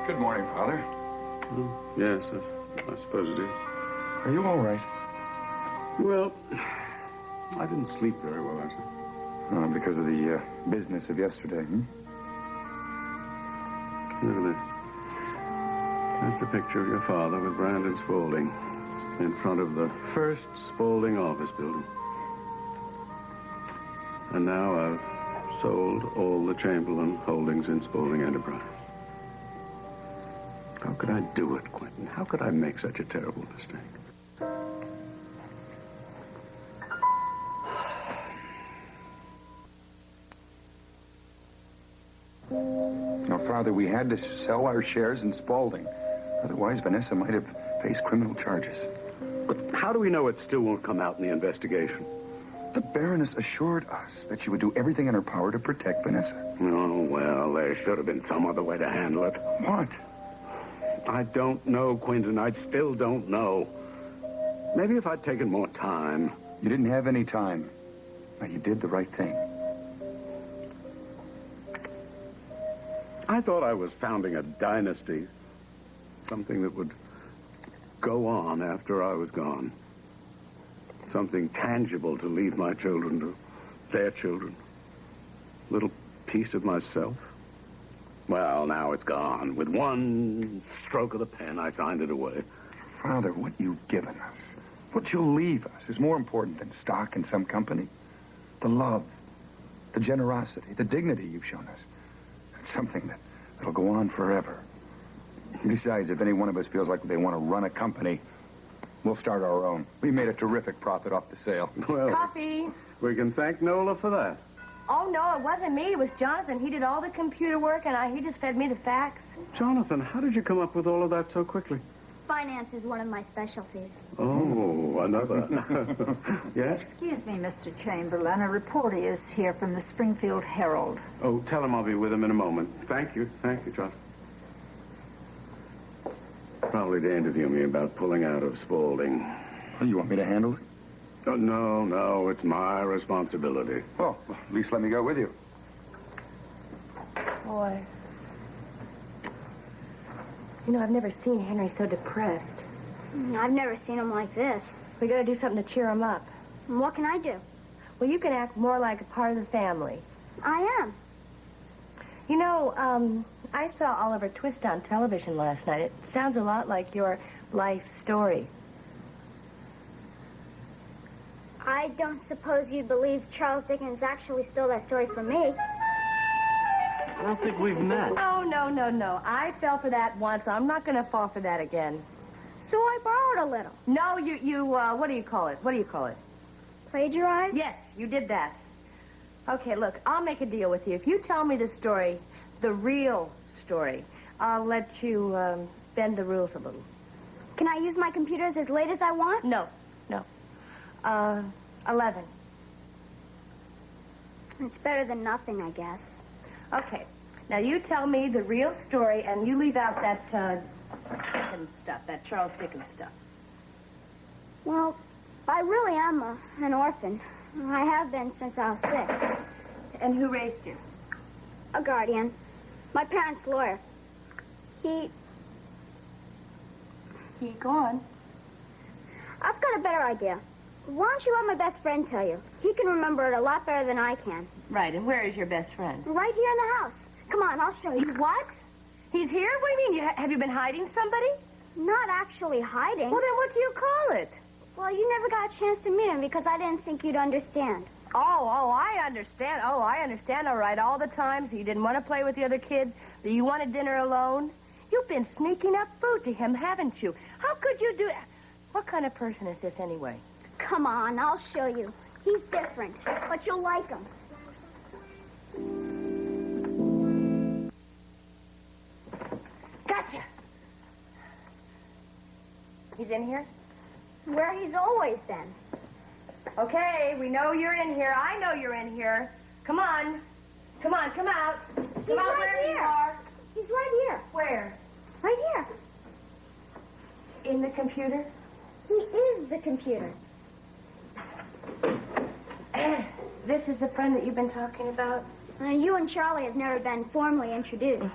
Good morning, Father. Yes, I suppose it is. Are you all right? Well, I didn't sleep very well last night. Because of the business of yesterday, Look at this. That's a picture of your father with Brandon Spaulding in front of the first Spaulding office building. And now I've sold all the Chamberlain holdings in Spaulding Enterprise. How could I do it, Quentin? How could I make such a terrible mistake? Now, Father, we had to sell our shares in Spaulding. Otherwise, Vanessa might have faced criminal charges. But how do we know it still won't come out in the investigation? The Baroness assured us that she would do everything in her power to protect Vanessa. Oh, well, there should have been some other way to handle it. What? I don't know, Quentin. I still don't know. Maybe if I'd taken more time. You didn't have any time. Now, you did the right thing. I thought I was founding a dynasty. Something that would go on after I was gone. Something tangible to leave my children to their children. A little piece of myself. Well, now it's gone. With one stroke of the pen, I signed it away. Father, what you've given us, what you'll leave us, is more important than stock in some company. The love, the generosity, the dignity you've shown us. It's something that'll go on forever. Besides, if any one of us feels like they want to run a company, we'll start our own. We made a terrific profit off the sale. Well, Coffee. we can thank Nola for that. Oh, no, it wasn't me. It was Jonathan. He did all the computer work, and he just fed me the facts. Jonathan, how did you come up with all of that so quickly? Finance is one of my specialties. Oh, another. Yes? Excuse me, Mr. Chamberlain. A reporter is here from the Springfield Herald. Oh, tell him I'll be with him in a moment. Thank you, John. Probably to interview me about pulling out of Spaulding. Oh, you want me to handle it? Oh, no, it's my responsibility. Oh, well, at least let me go with you. Boy. You know, I've never seen Henry so depressed. I've never seen him like this. We gotta do something to cheer him up. What can I do? Well, you can act more like a part of the family. I am. You know, I saw Oliver Twist on television last night. It sounds a lot like your life story. I don't suppose you believe Charles Dickens actually stole that story from me. I don't think we've met. Oh, no. I fell for that once. I'm not gonna fall for that again. So I borrowed a little. No, you, what do you call it? Plagiarized? Yes, you did that. Okay, look, I'll make a deal with you. If you tell me the story, the real story, I'll let you bend the rules a little. Can I use my computers as late as I want? No. 11. It's better than nothing, I guess. Okay. Now, you tell me the real story, and you leave out that Dickens stuff, that Charles Dickens stuff. Well, I really am an orphan. I have been since I was 6. And who raised you? A guardian. My parents' lawyer. He... Go on. I've got a better idea. Why don't you let my best friend tell you? He can remember it a lot better than I can. Right, and where is your best friend? Right here in the house. Come on, I'll show you. What? He's here? What do you mean? Have you been hiding somebody? Not actually hiding. Well, then what do you call it? Well, you never got a chance to meet him because I didn't think you'd understand. Oh, I understand. Oh, I understand, all right. All the times you didn't want to play with the other kids, that you wanted dinner alone. You've been sneaking up food to him, haven't you? How could you do that? What kind of person is this anyway? Come on, I'll show you. He's different, but you'll like him. Gotcha. He's in here? Where he's always been. Okay, we know you're in here. I know you're in here. Come on. Come out. He's Come out right wherever here. you are. He's right here. Where? Right here. In the computer? He is the computer. This is the friend that you've been talking about? You and Charlie have never been formally introduced.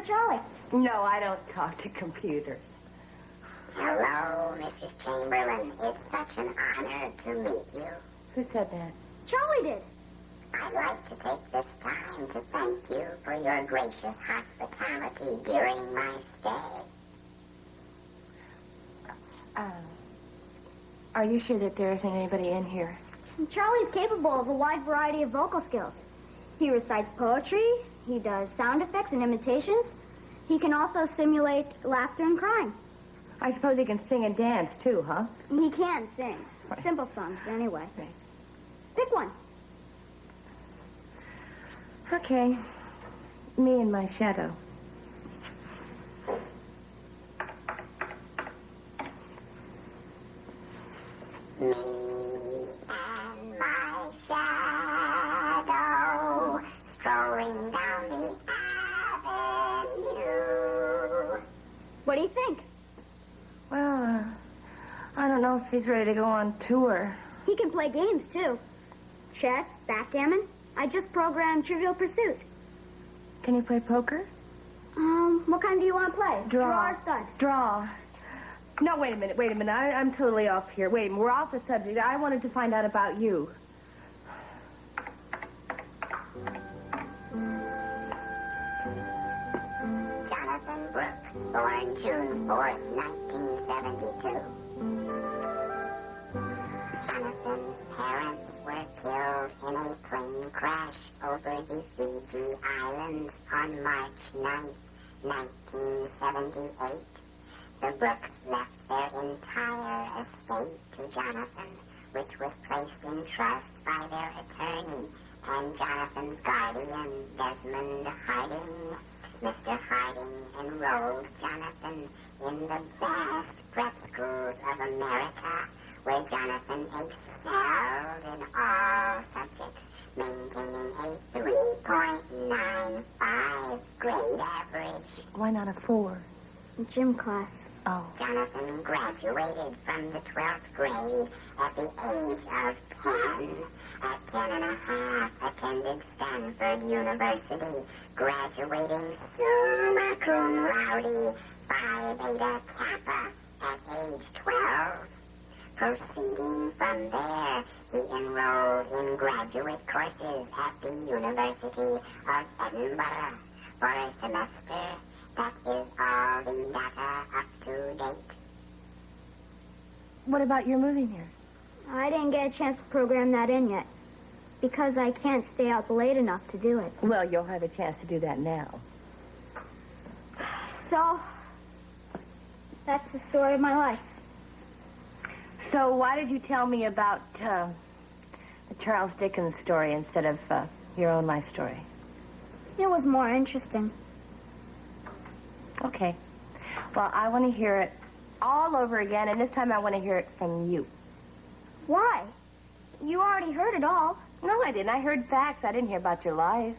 Charlie. No, I don't talk to computers. Hello, Mrs. Chamberlain. It's such an honor to meet you. Who said that? Charlie did. I'd like to take this time to thank you for your gracious hospitality during my stay. Are you sure that there isn't anybody in here? Charlie's capable of a wide variety of vocal skills. He recites poetry, he does sound effects and imitations. He can also simulate laughter and crying. I suppose he can sing and dance, too, huh? He can sing. Simple songs, anyway. Right. Pick one. Okay. Me and my shadow. Me and my shadow strolling down the avenue. What do you think? Well, I don't know if he's ready to go on tour. He can play games, too. Chess, backgammon. I just programmed Trivial Pursuit. Can you play poker? What kind do you want to play? Draw. Or stud? Draw. No, wait a minute. I'm totally off here. Wait a minute. We're off the subject. I wanted to find out about you. Jonathan Brooks, born June 4th, 1972. Jonathan's parents were killed in a plane crash over the Fiji Islands on March 9th, 1978. The Brooks left their entire estate to Jonathan, which was placed in trust by their attorney and Jonathan's guardian, Desmond Harding. Mr. Harding enrolled Jonathan in the best prep schools of America, where Jonathan excelled in all subjects, maintaining a 3.95 grade average. Why not a 4? Gym class. Oh. Jonathan graduated from the 12th grade at the age of 10. At 10 and a half, attended Stanford University, graduating summa cum laude, Phi Beta Kappa, at age 12. Proceeding from there, he enrolled in graduate courses at the University of Edinburgh for a semester. That is all the data up to date. What about your moving here? I didn't get a chance to program that in yet, because I can't stay out late enough to do it. Well, you'll have a chance to do that now. So, that's the story of my life. So why did you tell me about the Charles Dickens story instead of your own life story? It was more interesting. Okay. Well, I want to hear it all over again, and this time I want to hear it from you. Why? You already heard it all. No, I didn't. I heard facts. I didn't hear about your life.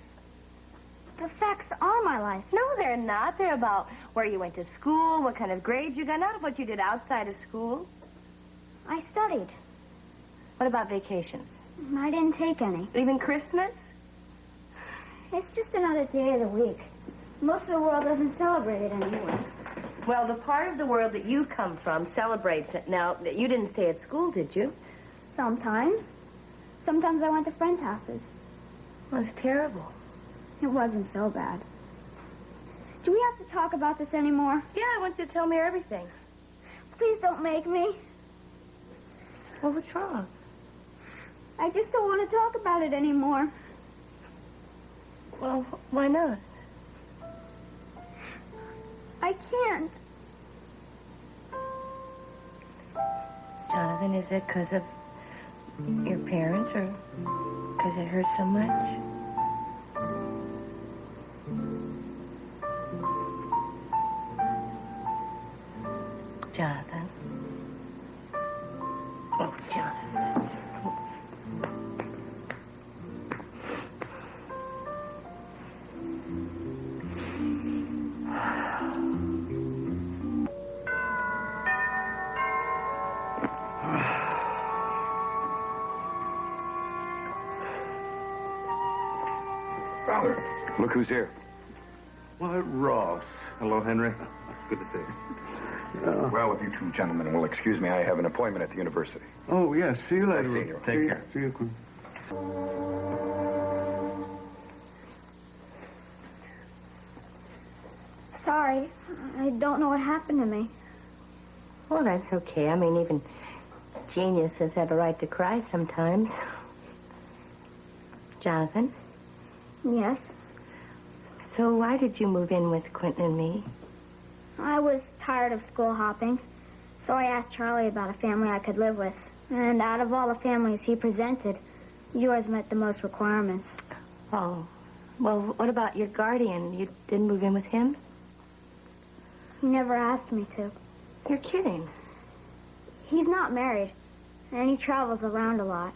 The facts are my life. No, they're not. They're about where you went to school, what kind of grades you got, not what you did outside of school. I studied. What about vacations? I didn't take any. Even Christmas? It's just another day of the week. Most of the world doesn't celebrate it anyway. Well, the part of the world that you come from celebrates it. Now, you didn't stay at school, did you? Sometimes. Sometimes I went to friends' houses. Well, it's terrible. It wasn't so bad. Do we have to talk about this anymore? Yeah, I want you to tell me everything. Please don't make me. Well, what's wrong? I just don't want to talk about it anymore. Well, why not? I can't. Jonathan, is it because of your parents or because it hurts so much? Jonathan. Oh, Jonathan. Father, look who's here. Why, Ross. Hello, Henry. Good to see you. Well, if you two gentlemen will excuse me, I have an appointment at the university. Oh, yes. See you later. See you. Take care. See you, Quint. Sorry. I don't know what happened to me. Well, that's okay. I mean, even geniuses have a right to cry sometimes. Jonathan, Yes. so why did you move in with Quentin and me? I was tired of school hopping, so I asked Charlie about a family I could live with. And out of all the families he presented, yours met the most requirements. Oh, well, what about your guardian? You didn't move in with him? He never asked me to. You're kidding. He's not married, and he travels around a lot.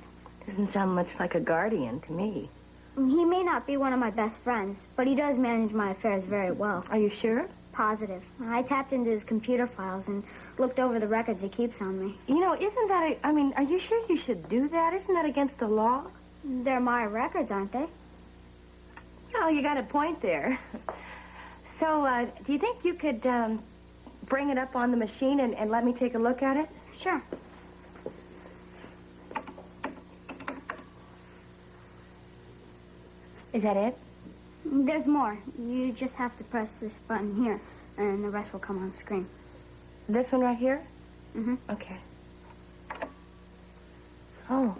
Doesn't sound much like a guardian to me. He may not be one of my best friends, but he does manage my affairs very well. Are you sure? Positive. I tapped into his computer files and looked over the records he keeps on me. You know, isn't that are you sure you should do that? Isn't that against the law? They're my records, aren't they? Well, you got a point there. So, do you think you could bring it up on the machine and let me take a look at it? Sure. Is that it? There's more. You just have to press this button here, and the rest will come on screen. This one right here? Mm-hmm. Okay. Oh,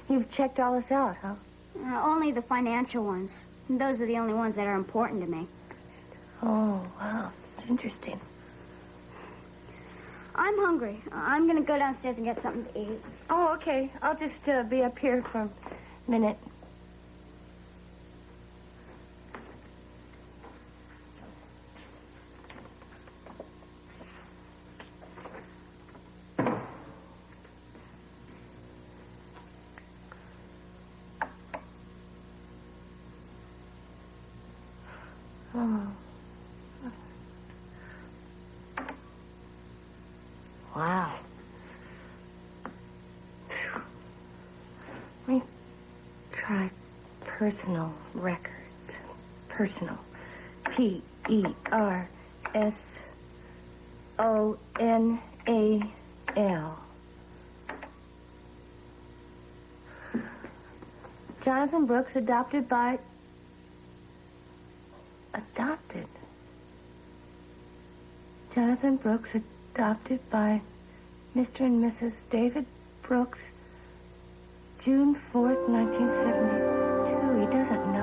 you've checked all this out, huh? Only the financial ones. Those are the only ones that are important to me. Oh, wow. Interesting. I'm hungry. I'm going to go downstairs and get something to eat. Oh, okay. I'll just be up here for a minute. Oh. Wow. Phew. Let me try personal records. Personal. P-E-R-S-O-N-A-L. Jonathan Brooks, adopted by... Adopted? Jonathan Brooks, adopted by Mr. and Mrs. David Brooks, June 4th, 1972. He doesn't know.